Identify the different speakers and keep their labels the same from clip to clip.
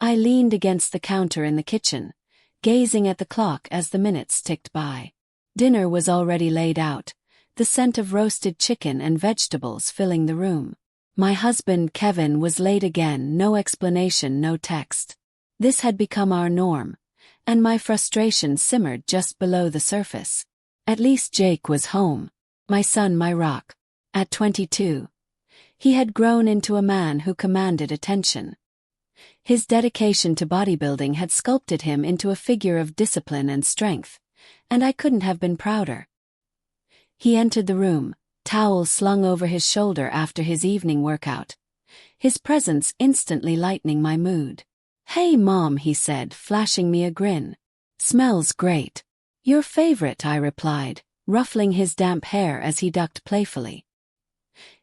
Speaker 1: I leaned against the counter in the kitchen, gazing at the clock as the minutes ticked by. Dinner was already laid out, the scent of roasted chicken and vegetables filling the room. My husband, Kevin, was late again, no explanation, no text. This had become our norm, and my frustration simmered just below the surface. At least Jake was home. My son, my rock. At 22, he had grown into a man who commanded attention. His dedication to bodybuilding had sculpted him into a figure of discipline and strength, and I couldn't have been prouder. He entered the room, towel slung over his shoulder after his evening workout, his presence instantly lightening my mood. "Hey Mom," he said, flashing me a grin. "Smells great." "Your favorite," I replied, ruffling his damp hair as he ducked playfully.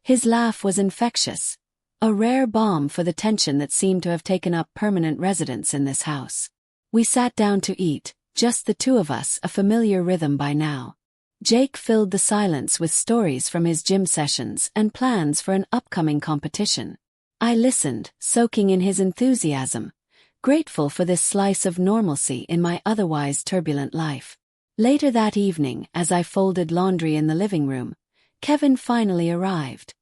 Speaker 1: His laugh was infectious, a rare balm for the tension that seemed to have taken up permanent residence in this house. We sat down to eat, just the two of us, a familiar rhythm by now. Jake filled the silence with stories from his gym sessions and plans for an upcoming competition. I listened, soaking in his enthusiasm, grateful for this slice of normalcy in my otherwise turbulent life. Later that evening, as I folded laundry in the living room, Kevin finally arrived.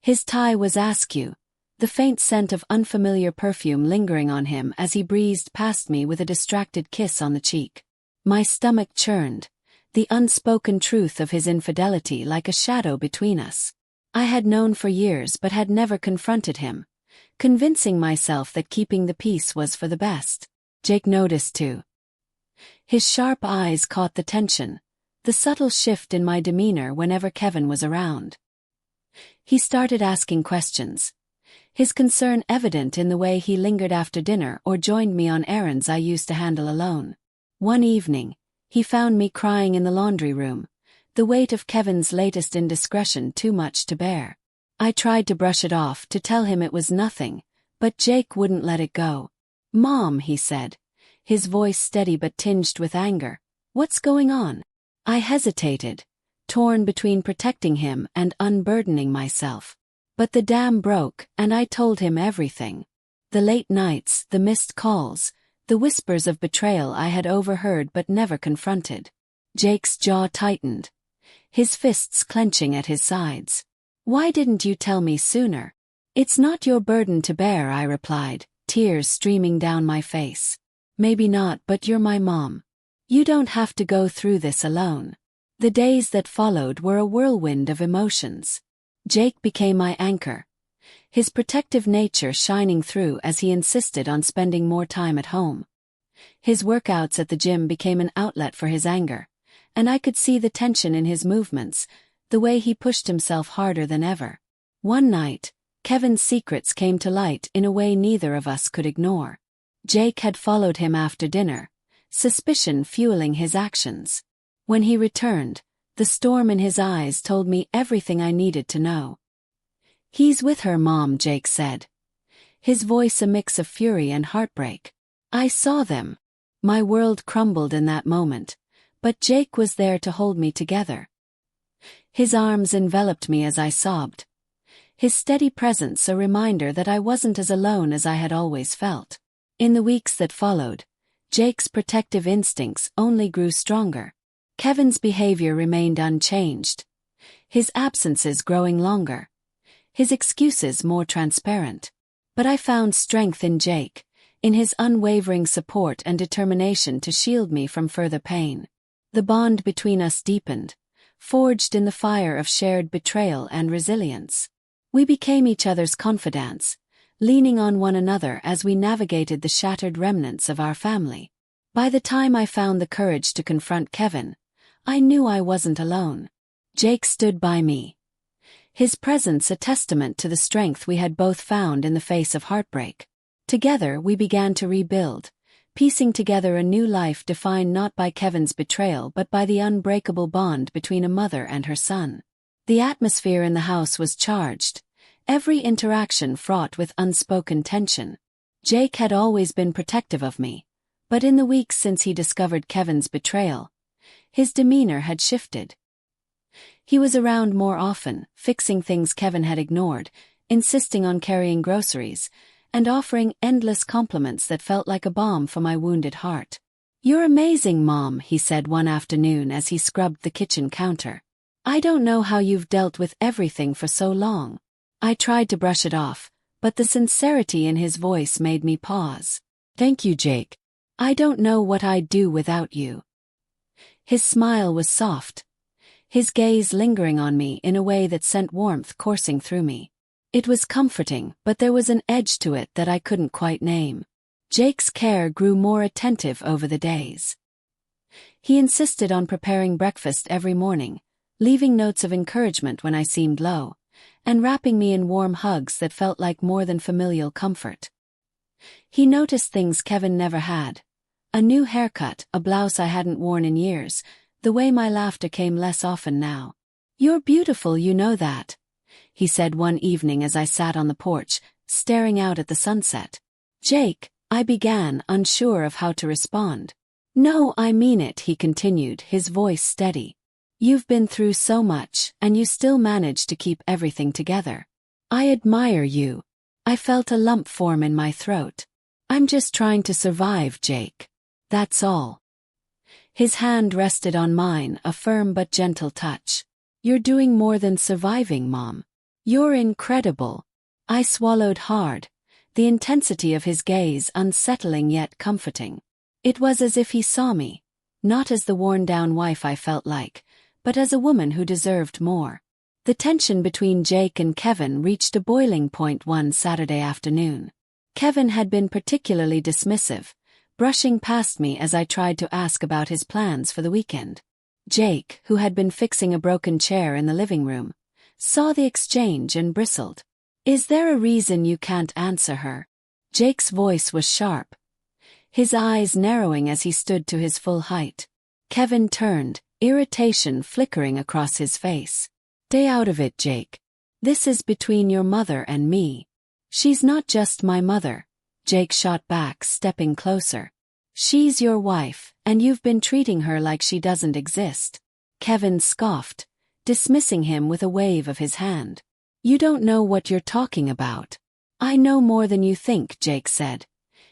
Speaker 1: His tie was askew, the faint scent of unfamiliar perfume lingering on him as he breezed past me with a distracted kiss on the cheek. My stomach churned, the unspoken truth of his infidelity like a shadow between us. I had known for years but had never confronted him, convincing myself that keeping the peace was for the best. Jake noticed too. His sharp eyes caught the tension, the subtle shift in my demeanor whenever Kevin was around. He started asking questions, his concern evident in the way he lingered after dinner or joined me on errands I used to handle alone. One evening, he found me crying in the laundry room, the weight of Kevin's latest indiscretion too much to bear. I tried to brush it off, to tell him it was nothing, but Jake wouldn't let it go. "Mom," he said, his voice steady but tinged with anger, "what's going on?" I hesitated, torn between protecting him and unburdening myself. But the dam broke, and I told him everything. The late nights, the missed calls, the whispers of betrayal I had overheard but never confronted. Jake's jaw tightened, his fists clenching at his sides. "Why didn't you tell me sooner?" "It's not your burden to bear," I replied, tears streaming down my face. "Maybe not, but you're my mom. You don't have to go through this alone." The days that followed were a whirlwind of emotions. Jake became my anchor, his protective nature shining through as he insisted on spending more time at home. His workouts at the gym became an outlet for his anger, and I could see the tension in his movements, the way he pushed himself harder than ever. One night, Kevin's secrets came to light in a way neither of us could ignore. Jake had followed him after dinner, suspicion fueling his actions. When he returned, the storm in his eyes told me everything I needed to know. "He's with her, Mom," Jake said, his voice a mix of fury and heartbreak. I saw them. My world crumbled in that moment, but Jake was there to hold me together. His arms enveloped me as I sobbed, his steady presence a reminder that I wasn't as alone as I had always felt. In the weeks that followed, Jake's protective instincts only grew stronger. Kevin's behavior remained unchanged, his absences growing longer, his excuses more transparent. But I found strength in Jake, in his unwavering support and determination to shield me from further pain. The bond between us deepened, forged in the fire of shared betrayal and resilience. We became each other's confidants, leaning on one another as we navigated the shattered remnants of our family. By the time I found the courage to confront Kevin, I knew I wasn't alone. Jake stood by me, his presence a testament to the strength we had both found in the face of heartbreak. Together we began to rebuild, piecing together a new life defined not by Kevin's betrayal but by the unbreakable bond between a mother and her son. The atmosphere in the house was charged, every interaction fraught with unspoken tension. Jake had always been protective of me, but in the weeks since he discovered Kevin's betrayal, his demeanor had shifted. He was around more often, fixing things Kevin had ignored, insisting on carrying groceries, and offering endless compliments that felt like a balm for my wounded heart. "You're amazing, Mom," he said one afternoon as he scrubbed the kitchen counter. "I don't know how you've dealt with everything for so long." I tried to brush it off, but the sincerity in his voice made me pause. "Thank you, Jake. I don't know what I'd do without you." His smile was soft, his gaze lingering on me in a way that sent warmth coursing through me. It was comforting, but there was an edge to it that I couldn't quite name. Jake's care grew more attentive over the days. He insisted on preparing breakfast every morning, leaving notes of encouragement when I seemed low, and wrapping me in warm hugs that felt like more than familial comfort. He noticed things Kevin never had. A new haircut, a blouse I hadn't worn in years, the way my laughter came less often now. "You're beautiful, you know that," he said one evening as I sat on the porch, staring out at the sunset. "Jake," I began, unsure of how to respond. "No, I mean it," he continued, his voice steady. "You've been through so much, and you still manage to keep everything together. I admire you." I felt a lump form in my throat. "I'm just trying to survive, Jake. That's all." His hand rested on mine, a firm but gentle touch. "You're doing more than surviving, Mom. You're incredible." I swallowed hard, the intensity of his gaze unsettling yet comforting. It was as if he saw me, not as the worn-down wife I felt like, but as a woman who deserved more. The tension between Jake and Kevin reached a boiling point one Saturday afternoon. Kevin had been particularly dismissive, brushing past me as I tried to ask about his plans for the weekend. Jake, who had been fixing a broken chair in the living room, saw the exchange and bristled. "Is there a reason you can't answer her?" Jake's voice was sharp, his eyes narrowing as he stood to his full height. Kevin turned, irritation flickering across his face. "Stay out of it, Jake. This is between your mother and me." "She's not just my mother," Jake shot back, stepping closer. "She's your wife, and you've been treating her like she doesn't exist." Kevin scoffed, dismissing him with a wave of his hand. "You don't know what you're talking about." "I know more than you think," Jake said,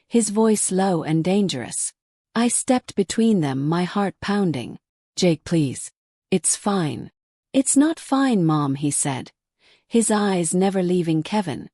Speaker 1: his voice low and dangerous. I stepped between them, my heart pounding. "Jake, please. It's fine." "It's not fine, Mom," he said, his eyes never leaving Kevin.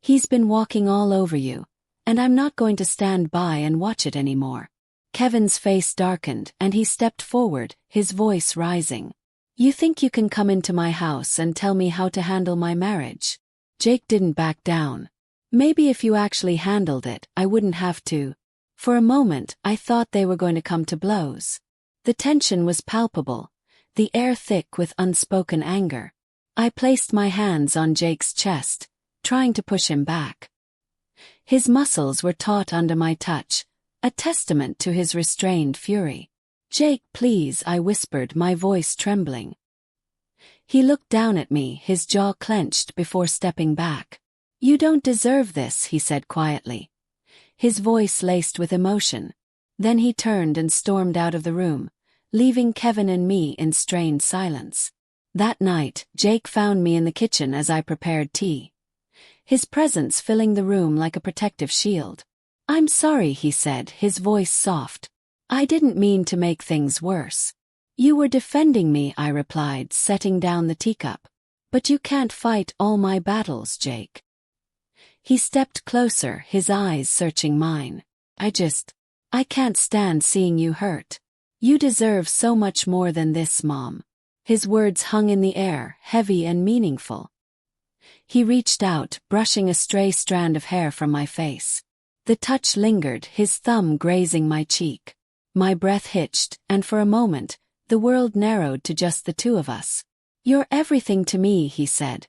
Speaker 1: "He's been walking all over you, and I'm not going to stand by and watch it anymore." Kevin's face darkened and he stepped forward, his voice rising. "You think you can come into my house and tell me how to handle my marriage?" Jake didn't back down. "Maybe if you actually handled it, I wouldn't have to." For a moment, I thought they were going to come to blows. The tension was palpable, the air thick with unspoken anger. I placed my hands on Jake's chest, trying to push him back. His muscles were taut under my touch, a testament to his restrained fury. "Jake, please," I whispered, my voice trembling. He looked down at me, his jaw clenched before stepping back. "You don't deserve this," he said quietly, his voice laced with emotion. Then he turned and stormed out of the room, leaving Kevin and me in strained silence. That night, Jake found me in the kitchen as I prepared tea, his presence filling the room like a protective shield. "I'm sorry," he said, his voice soft. "I didn't mean to make things worse." "You were defending me," I replied, setting down the teacup. "But you can't fight all my battles, Jake." He stepped closer, his eyes searching mine. I can't stand seeing you hurt. You deserve so much more than this, Mom." His words hung in the air, heavy and meaningful. He reached out, brushing a stray strand of hair from my face. The touch lingered, his thumb grazing my cheek. My breath hitched, and for a moment, the world narrowed to just the two of us. "You're everything to me," he said,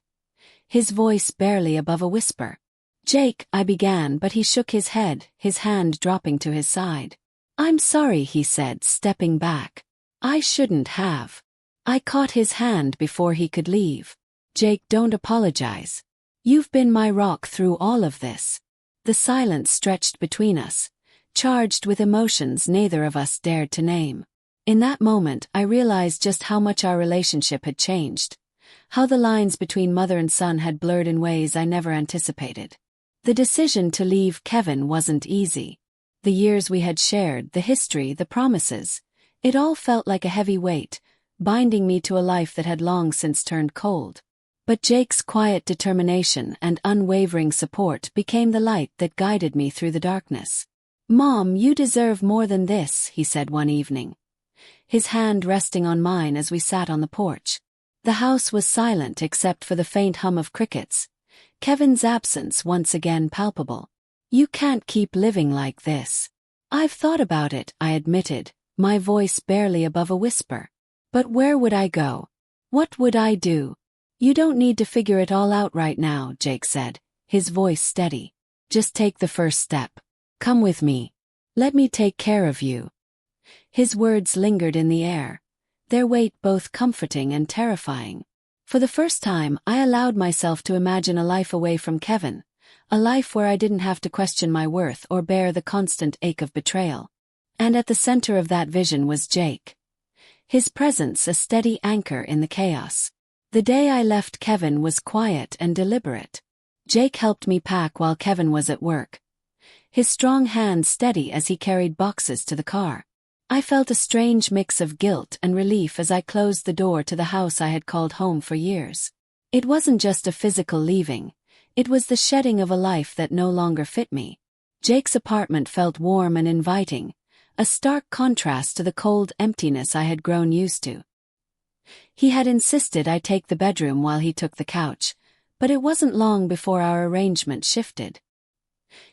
Speaker 1: his voice barely above a whisper. "Jake," I began, but he shook his head, his hand dropping to his side. "I'm sorry," he said, stepping back. "I shouldn't have." I caught his hand before he could leave. "Jake, don't apologize. You've been my rock through all of this." The silence stretched between us, charged with emotions neither of us dared to name. In that moment, I realized just how much our relationship had changed, how the lines between mother and son had blurred in ways I never anticipated. The decision to leave Kevin wasn't easy. The years we had shared, the history, the promises, it all felt like a heavy weight, binding me to a life that had long since turned cold. But Jake's quiet determination and unwavering support became the light that guided me through the darkness. "Mom, you deserve more than this," he said one evening, his hand resting on mine as we sat on the porch. The house was silent except for the faint hum of crickets, Kevin's absence once again palpable. "You can't keep living like this." "I've thought about it," I admitted, my voice barely above a whisper. "But where would I go? What would I do?" "You don't need to figure it all out right now," Jake said, his voice steady. "Just take the first step. Come with me. Let me take care of you." His words lingered in the air, their weight both comforting and terrifying. For the first time, I allowed myself to imagine a life away from Kevin, a life where I didn't have to question my worth or bear the constant ache of betrayal. And at the center of that vision was Jake. His presence a steady anchor in the chaos. The day I left Kevin was quiet and deliberate. Jake helped me pack while Kevin was at work, his strong hand steady as he carried boxes to the car. I felt a strange mix of guilt and relief as I closed the door to the house I had called home for years. It wasn't just a physical leaving, it was the shedding of a life that no longer fit me. Jake's apartment felt warm and inviting, a stark contrast to the cold emptiness I had grown used to. He had insisted I take the bedroom while he took the couch, but it wasn't long before our arrangement shifted.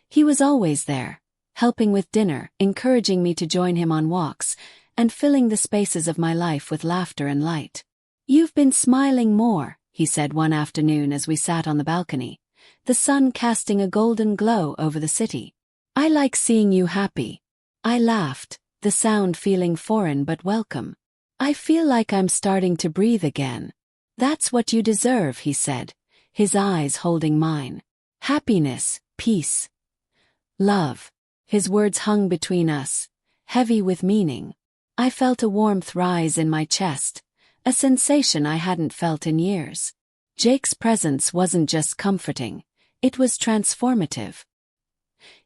Speaker 1: He was always there, helping with dinner, encouraging me to join him on walks, and filling the spaces of my life with laughter and light. "You've been smiling more," he said one afternoon as we sat on the balcony, the sun casting a golden glow over the city. "I like seeing you happy." I laughed, the sound feeling foreign but welcome. "I feel like I'm starting to breathe again." "That's what you deserve," he said, his eyes holding mine. "Happiness, peace, love." His words hung between us, heavy with meaning. I felt a warmth rise in my chest, a sensation I hadn't felt in years. Jake's presence wasn't just comforting, it was transformative.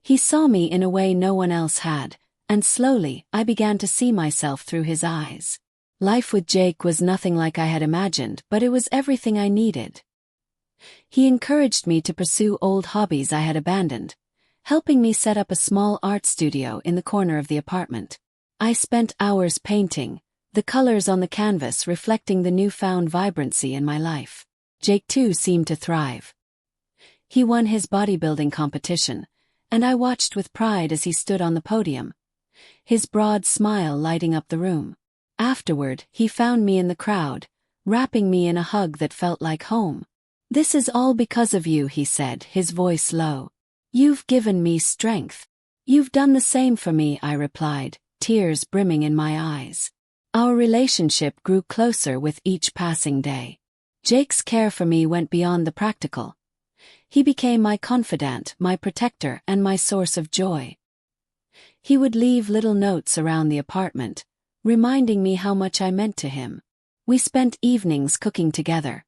Speaker 1: He saw me in a way no one else had, and slowly I began to see myself through his eyes. Life with Jake was nothing like I had imagined, but it was everything I needed. He encouraged me to pursue old hobbies I had abandoned, helping me set up a small art studio in the corner of the apartment. I spent hours painting, the colors on the canvas reflecting the newfound vibrancy in my life. Jake too seemed to thrive. He won his bodybuilding competition, and I watched with pride as he stood on the podium, his broad smile lighting up the room. Afterward, he found me in the crowd, wrapping me in a hug that felt like home. "This is all because of you," he said, his voice low. "You've given me strength." "You've done the same for me," I replied, tears brimming in my eyes. Our relationship grew closer with each passing day. Jake's care for me went beyond the practical. He became my confidant, my protector, and my source of joy. He would leave little notes around the apartment, reminding me how much I meant to him. We spent evenings cooking together,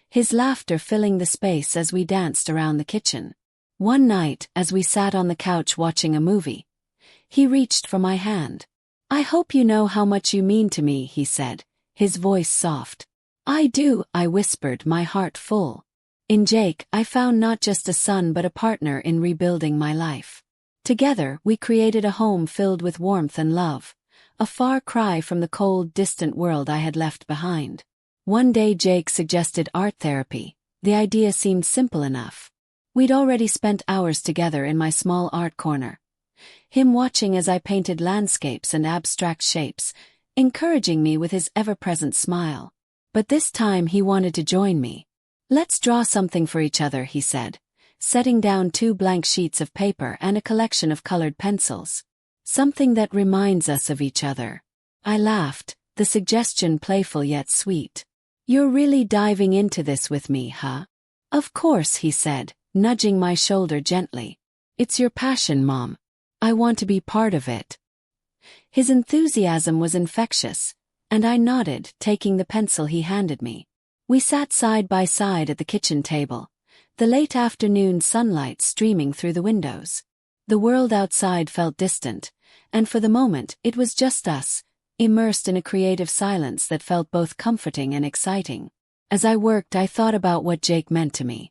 Speaker 1: his laughter filling the space as we danced around the kitchen. One night, as we sat on the couch watching a movie, he reached for my hand. "I hope you know how much you mean to me," he said, his voice soft. "I do," I whispered, my heart full. In Jake, I found not just a son but a partner in rebuilding my life. Together, we created a home filled with warmth and love, a far cry from the cold, distant world I had left behind. One day Jake suggested art therapy. The idea seemed simple enough. We'd already spent hours together in my small art corner, him watching as I painted landscapes and abstract shapes, encouraging me with his ever-present smile. But this time he wanted to join me. "Let's draw something for each other," he said, setting down 2 blank sheets of paper and a collection of colored pencils. "Something that reminds us of each other." I laughed, the suggestion playful yet sweet. "You're really diving into this with me, huh?" "Of course," he said, nudging my shoulder gently. "It's your passion, Mom. I want to be part of it." His enthusiasm was infectious, and I nodded, taking the pencil he handed me. We sat side by side at the kitchen table, the late afternoon sunlight streaming through the windows. The world outside felt distant, and for the moment it was just us, immersed in a creative silence that felt both comforting and exciting. As I worked, I thought about what Jake meant to me.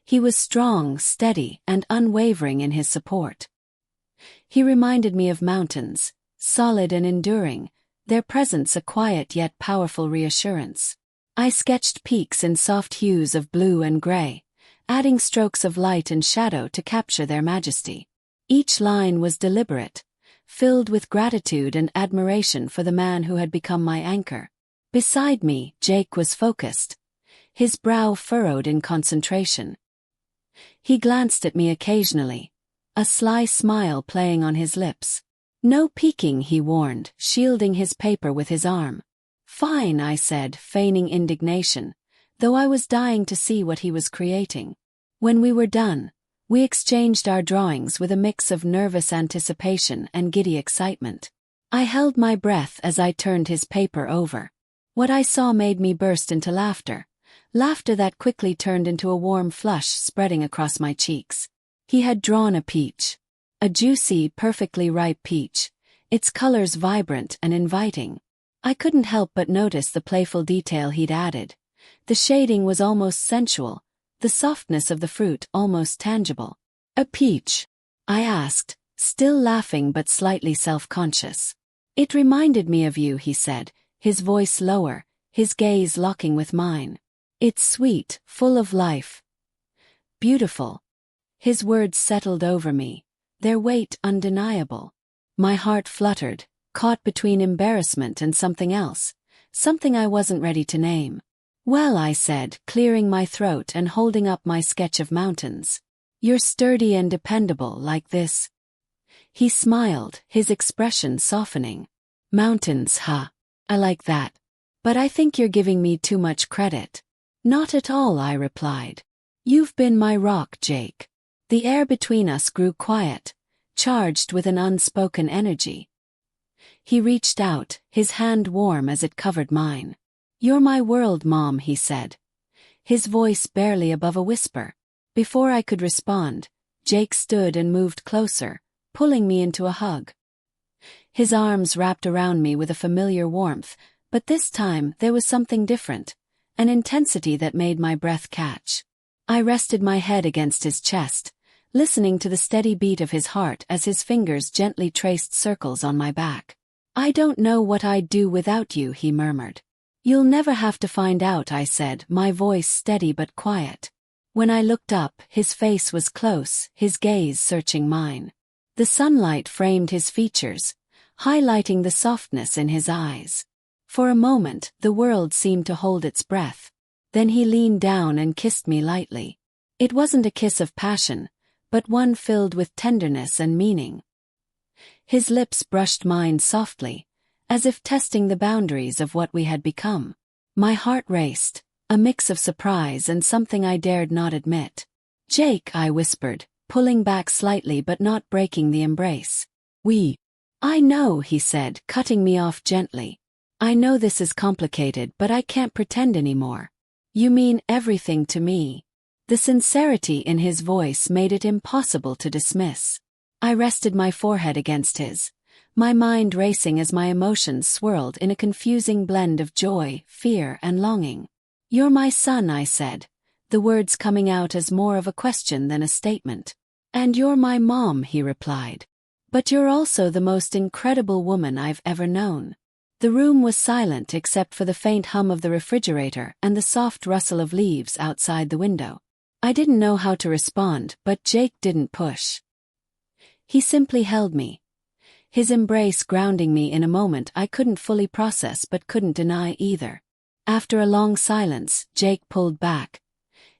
Speaker 1: He was strong, steady, and unwavering in his support. He reminded me of mountains, solid and enduring, their presence a quiet yet powerful reassurance. I sketched peaks in soft hues of blue and gray, adding strokes of light and shadow to capture their majesty. Each line was deliberate, filled with gratitude and admiration for the man who had become my anchor. Beside me, Jake was focused, his brow furrowed in concentration. He glanced at me occasionally, a sly smile playing on his lips. "No peeking," he warned, shielding his paper with his arm. "Fine," I said, feigning indignation, though I was dying to see what he was creating. When we were done, we exchanged our drawings with a mix of nervous anticipation and giddy excitement. I held my breath as I turned his paper over. What I saw made me burst into laughter that quickly turned into a warm flush spreading across my cheeks. He had drawn a peach. A juicy, perfectly ripe peach, its colors vibrant and inviting. I couldn't help but notice the playful detail he'd added. The shading was almost sensual, the softness of the fruit almost tangible. "A peach?" I asked, still laughing but slightly self-conscious. "It reminded me of you," he said, his voice lower, his gaze locking with mine. "It's sweet, full of life. Beautiful." His words settled over me, their weight undeniable. My heart fluttered, caught between embarrassment and something else, something I wasn't ready to name. "Well," I said, clearing my throat and holding up my sketch of mountains. "You're sturdy and dependable like this." He smiled, his expression softening. "Mountains, huh? I like that. But I think you're giving me too much credit." "Not at all," I replied. "You've been my rock, Jake." The air between us grew quiet, charged with an unspoken energy. He reached out, his hand warm as it covered mine. "You're my world, Mom," he said, his voice barely above a whisper. Before I could respond, Jake stood and moved closer, pulling me into a hug. His arms wrapped around me with a familiar warmth, but this time there was something different, an intensity that made my breath catch. I rested my head against his chest, listening to the steady beat of his heart as his fingers gently traced circles on my back. "I don't know what I'd do without you," he murmured. "You'll never have to find out," I said, my voice steady but quiet. When I looked up, his face was close, his gaze searching mine. The sunlight framed his features, highlighting the softness in his eyes. For a moment, the world seemed to hold its breath. Then he leaned down and kissed me lightly. It wasn't a kiss of passion, but one filled with tenderness and meaning. His lips brushed mine softly, as if testing the boundaries of what we had become. My heart raced, a mix of surprise and something I dared not admit. "Jake," I whispered, pulling back slightly but not breaking the embrace. "I know," he said, cutting me off gently. "I know this is complicated, but I can't pretend anymore. You mean everything to me." The sincerity in his voice made it impossible to dismiss. I rested my forehead against his, my mind racing as my emotions swirled in a confusing blend of joy, fear, and longing. "You're my son," I said, the words coming out as more of a question than a statement. "And you're my mom," he replied. "But you're also the most incredible woman I've ever known." The room was silent except for the faint hum of the refrigerator and the soft rustle of leaves outside the window. I didn't know how to respond, but Jake didn't push. He simply held me, his embrace grounding me in a moment I couldn't fully process but couldn't deny either. After a long silence, Jake pulled back,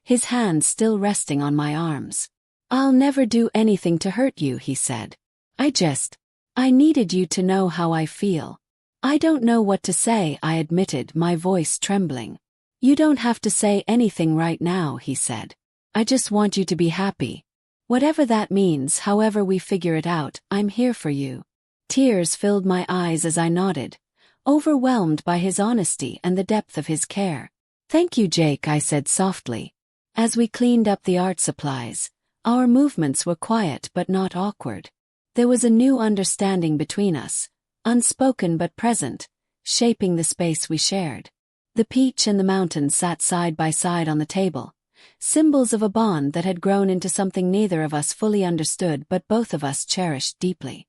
Speaker 1: his hands still resting on my arms. "I'll never do anything to hurt you," he said. I needed you to know how I feel." "I don't know what to say," I admitted, my voice trembling. "You don't have to say anything right now," he said. "I just want you to be happy. Whatever that means, however we figure it out, I'm here for you." Tears filled my eyes as I nodded, overwhelmed by his honesty and the depth of his care. "Thank you, Jake," I said softly. As we cleaned up the art supplies, our movements were quiet but not awkward. There was a new understanding between us, unspoken but present, shaping the space we shared. The peach and the mountain sat side by side on the table, symbols of a bond that had grown into something neither of us fully understood but both of us cherished deeply.